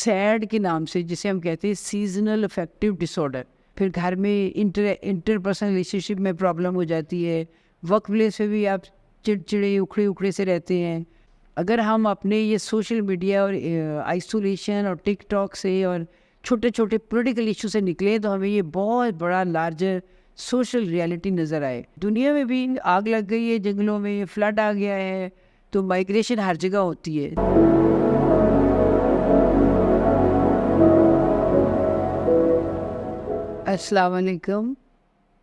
Sad کے نام سے، جسے ہم کہتے ہیں سیزنل افیکٹو ڈس آرڈر. پھر گھر میں انٹر پرسنل ریلیشن شپ میں پرابلم ہو جاتی ہے. ورک پلیس پہ بھی آپ چڑچڑے اکھڑے سے رہتے ہیں. اگر ہم اپنے یہ سوشل میڈیا اور آئسولیشن اور ٹک ٹاک سے اور چھوٹے چھوٹے پولیٹیکل ایشو سے نکلیں تو ہمیں یہ بہت بڑا لارجر سوشل ریالٹی نظر آئے. دنیا میں بھی آگ لگ گئی ہے، جنگلوں میں فلڈ آ گیا ہے، تو مائگریشن ہر جگہ ہوتی ہے. السلام علیکم،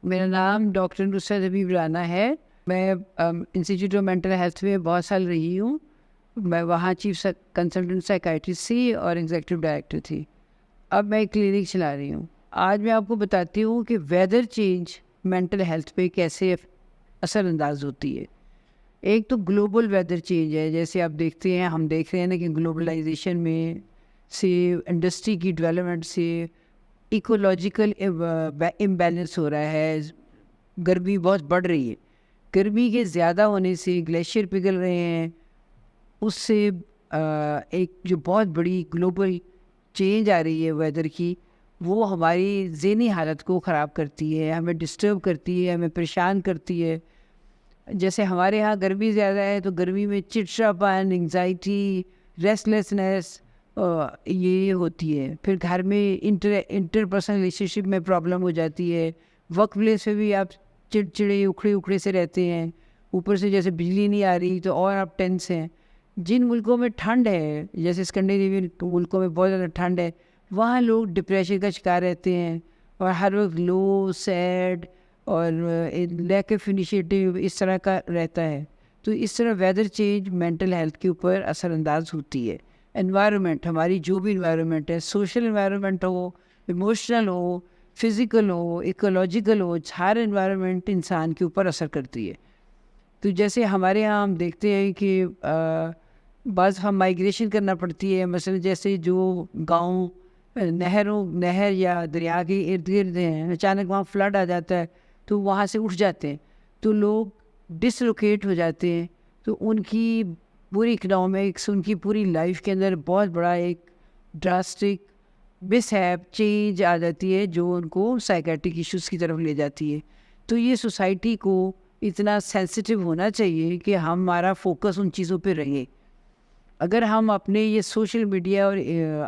میرا نام ڈاکٹر نصرت حبیب رانا ہے. میں انسٹیٹیوٹ آف مینٹل ہیلتھ میں بہت سال رہی ہوں. میں وہاں چیف کنسلٹنٹ سائیکائٹرسٹ تھی اور ایگزیکٹو ڈائریکٹر تھی. اب میں ایک کلینک چلا رہی ہوں. آج میں آپ کو بتاتی ہوں کہ ویدر چینج مینٹل ہیلتھ پہ کیسے اثر انداز ہوتی ہے. ایک تو گلوبل ویدر چینج ہے، جیسے آپ دیکھتے ہیں، ہم دیکھ رہے ہیں نا کہ گلوبلائزیشن میں سے انڈسٹری کی ڈیولپمنٹ سے ایکولوجیکل امبیلنس ہو رہا ہے. گرمی بہت بڑھ رہی ہے. گرمی کے زیادہ ہونے سے گلیشیئر پگھل رہے ہیں. اس سے ایک جو بہت بڑی گلوبل چینج آ رہی ہے ویدر کی، وہ ہماری ذہنی حالت کو خراب کرتی ہے، ہمیں ڈسٹرب کرتی ہے، ہمیں پریشان کرتی ہے. جیسے ہمارے ہاں گرمی زیادہ ہے تو گرمی میں چڑچڑاپن، انگزائٹی، ریسٹلیسنیس یہ ہوتی ہے. پھر گھر میں انٹر پرسنل ریلیشن شپ میں پرابلم ہو جاتی ہے. ورک پلیس پہ بھی آپ چڑچڑے اکھڑے سے رہتے ہیں. اوپر سے جیسے بجلی نہیں آ رہی تو اور آپ ٹینس ہیں. جن ملکوں میں ٹھنڈ ہے، جیسے اسکینڈینیوین ملکوں میں بہت زیادہ ٹھنڈ ہے، وہاں لوگ ڈپریشن کا شکار رہتے ہیں اور ہر وقت لو، سیڈ اور لیک آف انیشیٹو اس طرح کا رہتا ہے. تو اس طرح ویدر چینج مینٹل ہیلتھ کے اوپر اثر انداز ہوتی ہے. انوائرمنٹ، ہماری جو بھی انوائرمنٹ ہے، سوشل انوائرمنٹ ہو، ایموشنل ہو، فزیکل ہو، ایکولوجیکل ہو، ہر انوائرمنٹ انسان کے اوپر اثر کرتی ہے. تو جیسے ہمارے ہاں ہم دیکھتے ہیں کہ بعض ہم مائگریشن کرنا پڑتی ہے. مثلا جیسے جو گاؤں نہر یا دریا کے ارد گرد ہیں، اچانک وہاں فلڈ آ جاتا ہے تو وہاں سے اٹھ جاتے ہیں، تو لوگ ڈسلوکیٹ ہو جاتے ہیں. تو ان کی پوری اکنامکس، ان کی پوری لائف کے اندر بہت بڑا ایک ڈراسٹک مس ہیپ چینج آ جاتی ہے، جو ان کو سائیکیٹرک ایشوز کی طرف لے جاتی ہے. تو یہ سوسائٹی کو اتنا سینسیٹیو ہونا چاہیے کہ ہمارا فوکس ان چیزوں پہ رہے. اگر ہم اپنے یہ سوشل میڈیا اور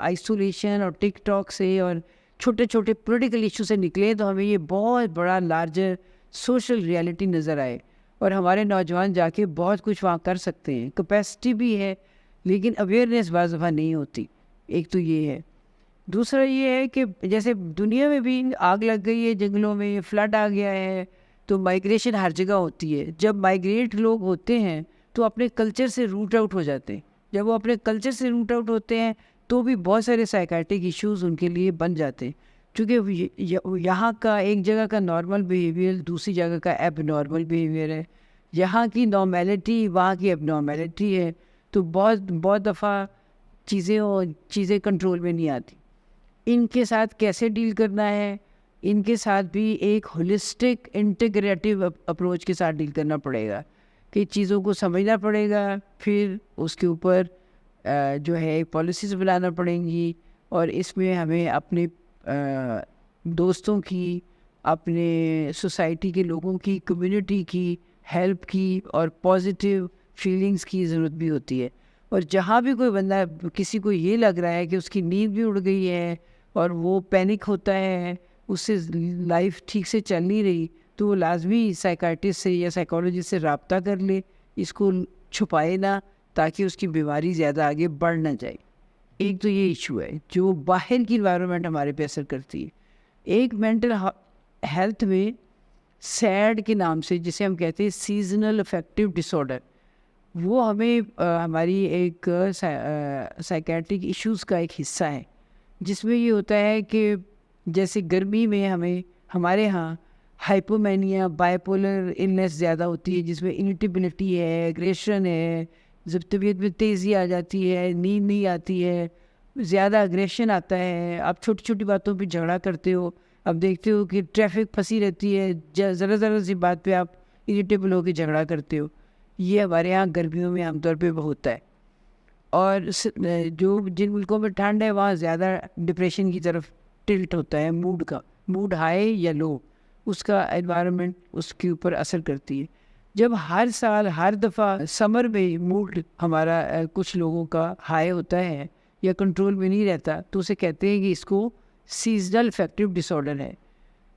آئسولیشن اور ٹک ٹاک سے اور چھوٹے چھوٹے پولیٹیکل ایشو سے نکلیں تو ہمیں یہ بہت بڑا لارجر سوشل ریالٹی نظر آئے. اور ہمارے نوجوان جا کے بہت کچھ وہاں کر سکتے ہیں. کیپیسٹی بھی ہے لیکن اویئرنیس بعض دفعہ نہیں ہوتی. ایک تو یہ ہے. دوسرا یہ ہے کہ جیسے دنیا میں بھی آگ لگ گئی ہے، جنگلوں میں فلڈ آ گیا ہے، تو مائگریشن ہر جگہ ہوتی ہے. جب مائگریٹ لوگ ہوتے ہیں تو اپنے کلچر سے روٹ آؤٹ ہو جاتے ہیں. جب وہ اپنے کلچر سے روٹ آؤٹ ہوتے ہیں تو بھی بہت سارے سائیکیٹرک ایشوز ان کے لیے بن جاتے ہیں، کیونکہ یہاں کا ایک جگہ کا نارمل بیہیویئر دوسری جگہ کا ایب نارمل بیہیویئر ہے. یہاں کی نارمیلٹی وہاں کی ایب نارمیلٹی ہے. تو بہت دفعہ چیزیں کنٹرول میں نہیں آتی. ان کے ساتھ کیسے ڈیل کرنا ہے، ان کے ساتھ بھی ایک ہولسٹک انٹیگریٹو اپروچ کے ساتھ ڈیل کرنا پڑے گا کہ چیزوں کو سمجھنا پڑے گا. پھر اس کے اوپر جو ہے پالیسیز بنانا پڑیں گی، اور اس میں ہمیں اپنے دوستوں کی، اپنے سوسائٹی کے لوگوں کی، کمیونٹی کی ہیلپ کی اور پازیٹیو فیلنگز کی ضرورت بھی ہوتی ہے. اور جہاں بھی کوئی بندہ، کسی کو یہ لگ رہا ہے کہ اس کی نیند بھی اڑ گئی ہے اور وہ پینک ہوتا ہے، اس سے لائف ٹھیک سے چل نہیں رہی، تو وہ لازمی سائیکائٹرسٹ سے یا سائیکالوجسٹ سے رابطہ کر لے. اس کو چھپائے نہ، تاکہ اس کی بیماری زیادہ آگے بڑھ نہ جائے. ایک تو یہ ایشو ہے جو باہر کی انوائرمنٹ ہمارے پہ اثر کرتی ہے. ایک مینٹل ہیلتھ میں سیڈ کے نام سے، جسے ہم کہتے ہیں سیزنل افیکٹو ڈس آرڈر، وہ ہمیں ہماری ایک سائیکیٹرک ایشوز کا ایک حصہ ہے، جس میں یہ ہوتا ہے کہ جیسے گرمی میں ہمارے ہاں ہائپومینیا، بائی پولر النیس زیادہ ہوتی ہے، جس میں اریٹیبلٹی ہے، ایگریشن ہے، جب طبیعت میں تیزی آ جاتی ہے، نیند نہیں آتی ہے، زیادہ اگریشن آتا ہے. آپ چھوٹی چھوٹی باتوں پہ جھگڑا کرتے ہو. اب دیکھتے ہو کہ ٹریفک پھنسی رہتی ہے، ذرا سی بات پہ آپ اریٹیبل ہو کے جھگڑا کرتے ہو. یہ ہمارے یہاں گرمیوں میں عام طور پہ ہوتا ہے. اور جو جن ملکوں میں ٹھنڈ ہے وہاں زیادہ ڈپریشن کی طرف ٹلٹ ہوتا ہے، موڈ ہائی یا لو، اس کا انوائرمنٹ اس کے اوپر اثر کرتی ہے. جب ہر سال ہر دفعہ سمر میں موڈ ہمارا کچھ لوگوں کا ہائی ہوتا ہے یا کنٹرول میں نہیں رہتا تو اسے کہتے ہیں کہ اس کو سیزنل افیکٹو ڈس آرڈر ہے،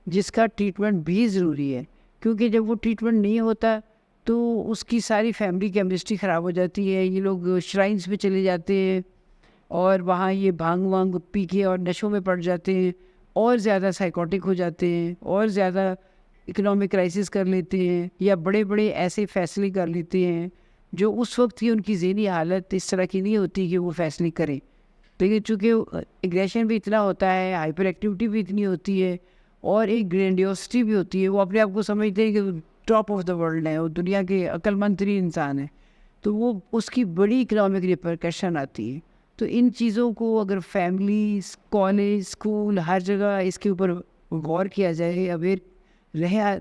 جس کا ٹریٹمنٹ بھی ضروری ہے. کیونکہ جب وہ ٹریٹمنٹ نہیں ہوتا تو اس کی ساری فیملی کیمسٹری خراب ہو جاتی ہے. یہ لوگ شرائنس پہ چلے جاتے ہیں اور وہاں یہ بھانگ وانگ پی کے اور نشوں میں پڑ جاتے ہیں، اور زیادہ سائیکوٹک ہو جاتے ہیں، اور زیادہ اکنامک کرائسس کر لیتے ہیں، یا بڑے بڑے ایسے فیصلے کر لیتے ہیں جو اس وقت کی ان کی ذہنی حالت اس طرح کی نہیں ہوتی کہ وہ فیصلے کریں. لیکن چونکہ ایگریشن بھی اتنا ہوتا ہے، ہائپر ایکٹیویٹی بھی اتنی ہوتی ہے، اور ایک گرینڈیوسٹی بھی ہوتی ہے، وہ اپنے آپ کو سمجھتے ہیں کہ ٹاپ آف دا ورلڈ ہے، وہ دنیا کے عقل مند ترین انسان ہے، تو وہ اس کی بڑی اکنامک ریپرکشن آتی ہے. تو ان چیزوں کو اگر فیملی، کالج، اسکول، ہر جگہ اس کے اوپر غور کیا جائے، اویئر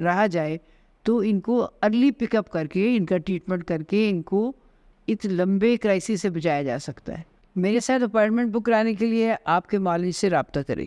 رہا جائے، تو ان کو ارلی پک اپ کر کے ان کا ٹریٹمنٹ کر کے ان کو اس لمبے کرائسس سے بچایا جا سکتا ہے. میرے ساتھ اپائنٹمنٹ بک کرانے کے لیے آپ کے معالج سے رابطہ کریں.